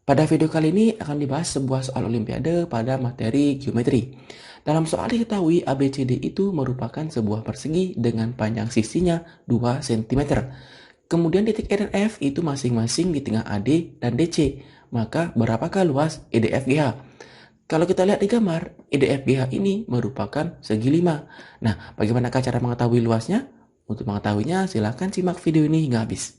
Pada video kali ini akan dibahas sebuah soal olimpiade pada materi geometri. Dalam soal diketahui ABCD itu merupakan sebuah persegi dengan panjang sisinya 2 cm. Kemudian titik E dan F itu masing-masing di tengah AD dan DC. Maka berapakah luas EDFGH? Kalau kita lihat di gambar, EDFGH ini merupakan segi 5. Nah, bagaimanakah cara mengetahui luasnya? Untuk mengetahuinya, silahkan simak video ini hingga habis.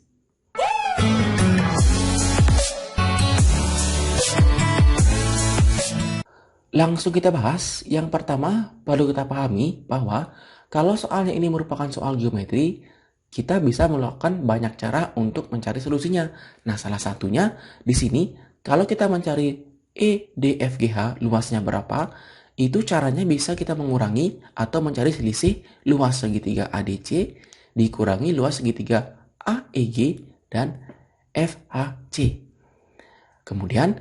Langsung kita bahas. Yang pertama, perlu kita pahami bahwa kalau soalnya ini merupakan soal geometri, kita bisa melakukan banyak cara untuk mencari solusinya. Nah, salah satunya di sini, kalau kita mencari EDFGH luasnya berapa, itu caranya bisa kita mengurangi atau mencari selisih luas segitiga ADC dikurangi luas segitiga AEG dan FHC. Kemudian,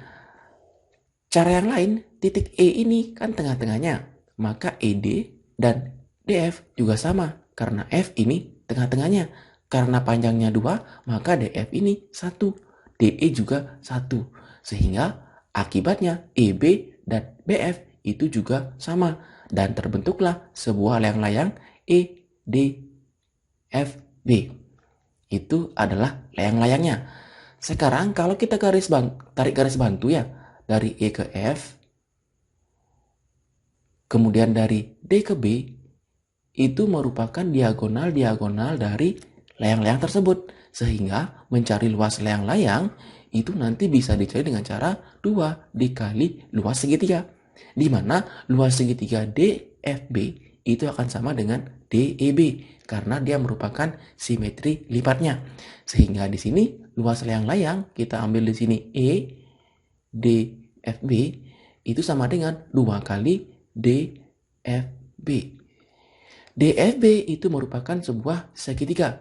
cara yang lain, titik E ini kan tengah-tengahnya, maka ED dan DF juga sama, karena F ini tengah-tengahnya. Karena panjangnya 2, maka DF ini 1, DE juga 1. Sehingga akibatnya EB dan BF itu juga sama, dan terbentuklah sebuah layang-layang EDFB. Itu adalah layang-layangnya. Sekarang kalau kita tarik garis bantu ya, dari E ke F, kemudian dari D ke B, itu merupakan diagonal-diagonal dari layang-layang tersebut. Sehingga mencari luas layang-layang itu nanti bisa dicari dengan cara 2 dikali luas segitiga. Di mana luas segitiga DFB itu akan sama dengan DEB karena dia merupakan simetri lipatnya. Sehingga di sini luas layang-layang kita ambil di sini E DFB itu sama dengan 2 kali DFB. DFB itu merupakan sebuah segitiga.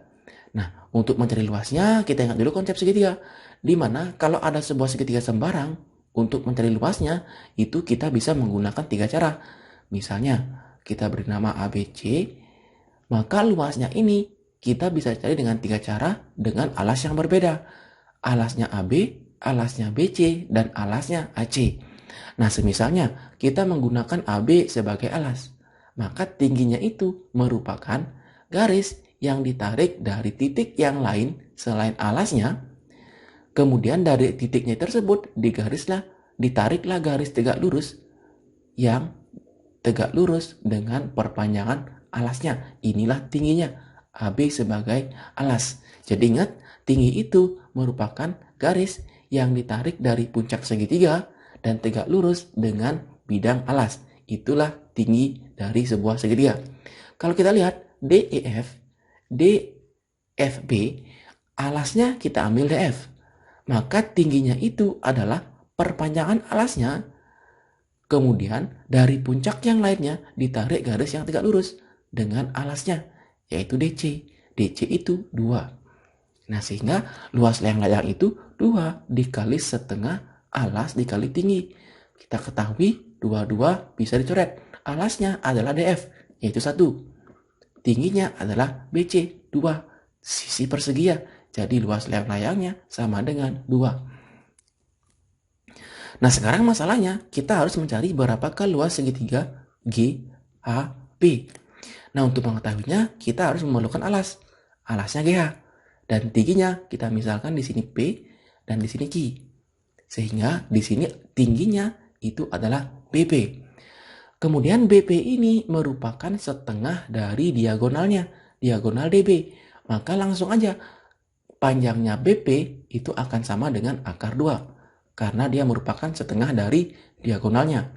Nah, untuk mencari luasnya, kita ingat dulu konsep segitiga. Di mana kalau ada sebuah segitiga sembarang, untuk mencari luasnya, itu kita bisa menggunakan 3 cara. Misalnya, kita beri nama ABC, maka luasnya ini kita bisa cari dengan 3 cara dengan alas yang berbeda. Alasnya AB, alasnya BC, dan alasnya AC. Nah, semisalnya kita menggunakan AB sebagai alas, maka tingginya itu merupakan garis yang ditarik dari titik yang lain selain alasnya. Kemudian dari titiknya tersebut ditariklah garis tegak lurus yang tegak lurus dengan perpanjangan alasnya. Inilah tingginya, AB sebagai alas. Jadi ingat, tinggi itu merupakan garis yang ditarik dari puncak segitiga dan tegak lurus dengan bidang alas. Itulah tinggi dari sebuah segitiga. Kalau kita lihat DEF, DFB, alasnya kita ambil DF. Maka tingginya itu adalah perpanjangan alasnya. Kemudian dari puncak yang lainnya ditarik garis yang tegak lurus dengan alasnya, yaitu DC. DC itu 2. Nah, sehingga luas layang-layang itu 2 dikali setengah alas dikali tinggi. Kita ketahui 2 bisa dicoret. Alasnya adalah DF, yaitu 1. Tingginya adalah BC, 2. Sisi persegi ya. Jadi luas layang-layangnya sama dengan 2. Nah, sekarang masalahnya kita harus mencari berapakah luas segitiga GHB. Nah, untuk mengetahuinya kita harus memerlukan alas. Alasnya GH. Dan tingginya kita misalkan di sini P dan di sini Q. Sehingga di sini tingginya itu adalah BP. Kemudian BP ini merupakan setengah dari diagonalnya, diagonal DB. Maka langsung aja panjangnya BP itu akan sama dengan akar 2 karena dia merupakan setengah dari diagonalnya.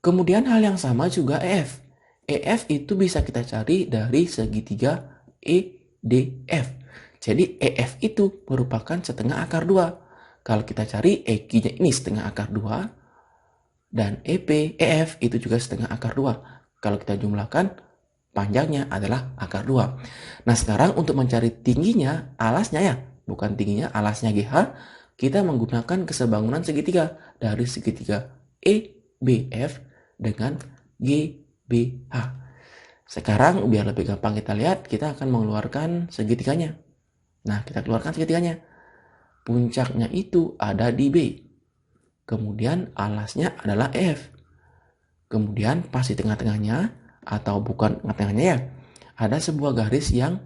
Kemudian hal yang sama juga EF. EF itu bisa kita cari dari segitiga EDF. Jadi EF itu merupakan setengah akar 2. Kalau kita cari EQ-nya ini setengah akar 2 dan EF itu juga setengah akar 2. Kalau kita jumlahkan panjangnya adalah akar 2. Nah, sekarang untuk mencari tingginya alasnya ya, bukan tingginya alasnya GH, kita menggunakan kesebangunan segitiga dari segitiga EBF dengan GBH. Sekarang biar lebih gampang kita lihat, kita akan mengeluarkan segitiganya. Nah, kita keluarkan segitiganya. puncaknya itu ada di B. Kemudian alasnya adalah F. Kemudian pas di tengah-tengahnya, atau bukan tengah-tengahnya ya, ada sebuah garis yang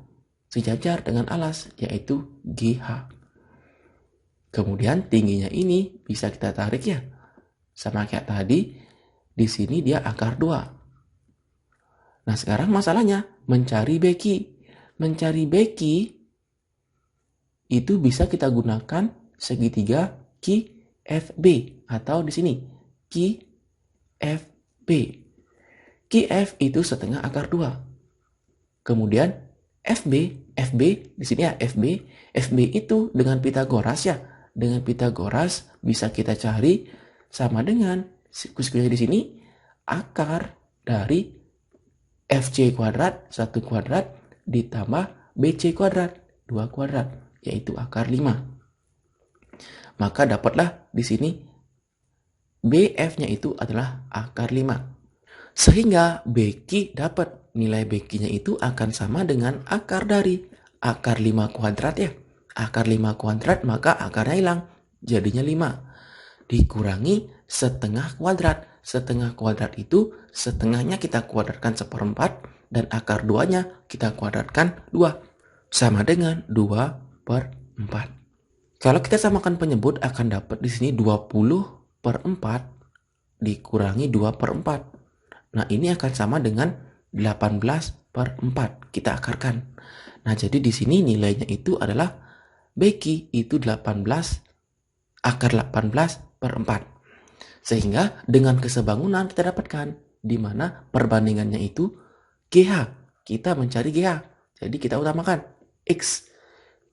sejajar dengan alas, yaitu GH. Kemudian tingginya ini bisa kita tarik ya. Sama kayak tadi, di sini dia akar 2. Nah sekarang masalahnya, mencari beki. Mencari beki itu bisa kita gunakan segitiga QFB, atau di sini QFB. QF itu setengah akar 2. Kemudian FB di sini ya, FB itu dengan Pitagoras ya. Dengan Pitagoras bisa kita cari sama dengan di sini akar dari FC kuadrat 1 kuadrat ditambah BC kuadrat 2 kuadrat, yaitu akar 5. Maka dapatlah di sini BF-nya itu adalah akar 5. Sehingga BQ dapat nilai BQ-nya itu akan sama dengan akar dari akar 5 kuadrat ya. Akar 5 kuadrat maka akarnya hilang, jadinya 5. Dikurangi setengah kuadrat. Setengah kuadrat itu setengahnya kita kuadratkan 1/4 dan akar 2-nya kita kuadratkan 2. Sama dengan 2/4. Kalau kita samakan penyebut akan dapat di sini 20/4 dikurangi 2/4. Nah ini akan sama dengan 18/4. Kita akarkan. Nah jadi di sini nilainya itu adalah BQ itu 18 akar 18/4. Sehingga dengan kesebangunan kita dapatkan di mana perbandingannya itu GH. Kita mencari GH. Jadi kita utamakan X.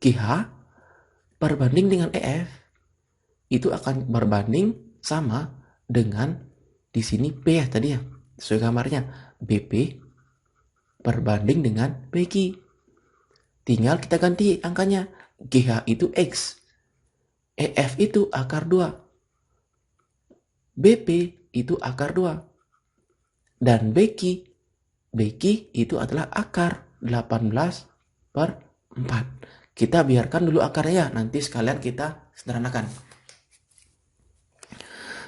GH berbanding dengan EF itu akan berbanding sama dengan di sini P ya tadi ya. Sesuai gambarnya, BP berbanding dengan BQ. Tinggal kita ganti angkanya. GH itu X. EF itu akar 2. BP itu akar 2. Dan BQ itu adalah akar 18/4. Kita biarkan dulu akarnya ya, nanti sekalian kita sederhanakan.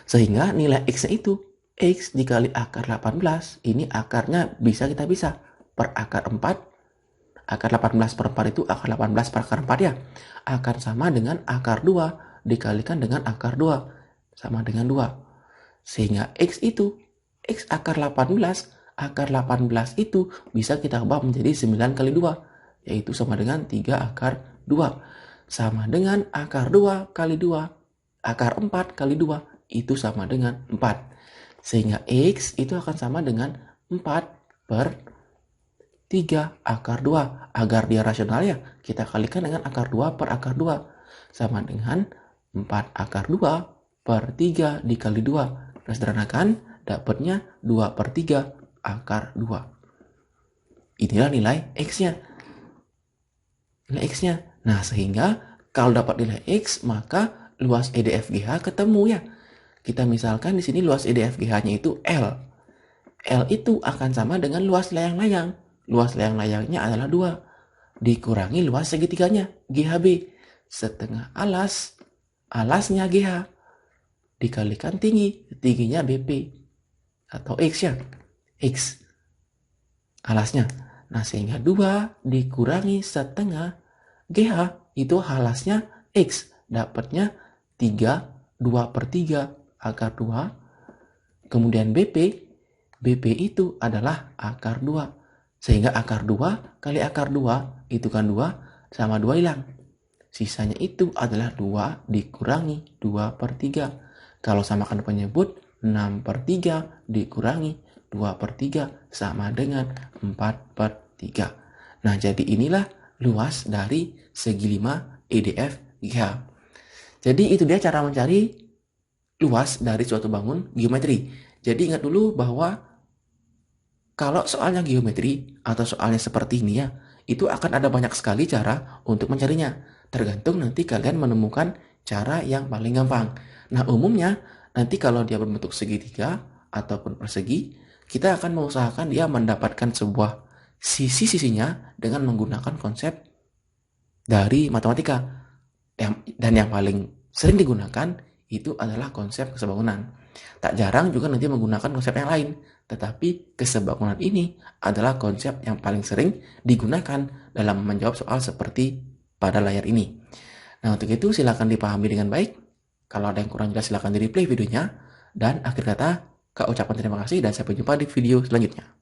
Sehingga nilai X-nya itu X dikali akar 18, ini akarnya bisa per akar 4. Akar 18/4 itu akar 18 per akar 4 ya. Akan sama dengan akar 2 dikalikan dengan akar 2. Sama dengan 2. Sehingga X itu, X akar 18, akar 18 itu bisa kita ubah menjadi 9 kali 2. Yaitu sama dengan 3 akar 2. Sama dengan akar 2 kali 2. Akar 4 kali 2 itu sama dengan 4. Sehingga X itu akan sama dengan 4/3 akar 2. Agar dia rasional ya, kita kalikan dengan akar 2 per akar 2. Sama dengan 4 akar 2/3 dikali 2. Kita sederhanakan, dapatnya 2/3 akar 2. Inilah nilai X-nya. Nilai X-nya. Nah, sehingga kalau dapat nilai X, maka luas EDFGH ketemu ya. Kita misalkan di sini luas EDFGH-nya itu L. L itu akan sama dengan luas layang-layang. Luas layang-layangnya adalah 2. Dikurangi luas segitiganya, GHB. Setengah alas, alasnya GH. Dikalikan tinggi, tingginya BP. Atau X ya. X. Alasnya. Nah, sehingga 2 dikurangi setengah GH itu alasnya X. Dapatnya 2/3 akar 2. Kemudian BP itu adalah akar 2. Sehingga akar 2 kali akar 2 itu kan 2 sama 2 hilang. Sisanya itu adalah 2 dikurangi 2/3. Kalau samakan penyebut 6/3 dikurangi 2/3 sama dengan 4/3. Nah jadi inilah luas dari segi 5 EDFGH. Jadi itu dia cara mencari luas dari suatu bangun geometri. Jadi ingat dulu bahwa kalau soalnya geometri atau soalnya seperti ini ya, itu akan ada banyak sekali cara untuk mencarinya. Tergantung nanti kalian menemukan cara yang paling gampang. Nah umumnya nanti kalau dia berbentuk segitiga ataupun persegi, kita akan mengusahakan dia mendapatkan sebuah sisi-sisinya dengan menggunakan konsep dari matematika. dan yang paling sering digunakan itu adalah konsep kesebangunan. Tak jarang juga nanti menggunakan konsep yang lain, tetapi kesebangunan ini adalah konsep yang paling sering digunakan dalam menjawab soal seperti pada layar ini. Nah, untuk itu silakan dipahami dengan baik. Kalau ada yang kurang jelas silakan di replay videonya. Dan akhir kata, Kak ucapkan terima kasih dan sampai jumpa di video selanjutnya.